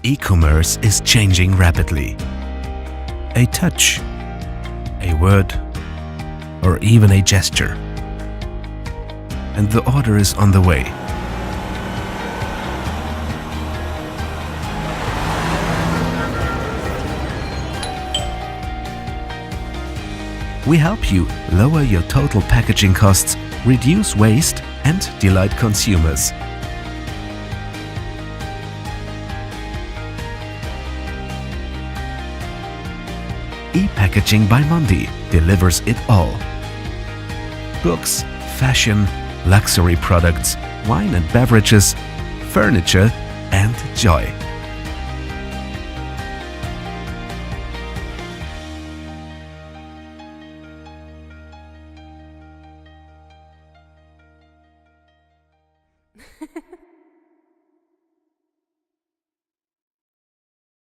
E-commerce is changing rapidly. A touch, a word, or even a gesture, and the order is on the way. We help you lower your total packaging costs, reduce waste, and delight consumers. E-packaging by Mondi delivers it all. Books, fashion, luxury products, wine and beverages, furniture, and joy.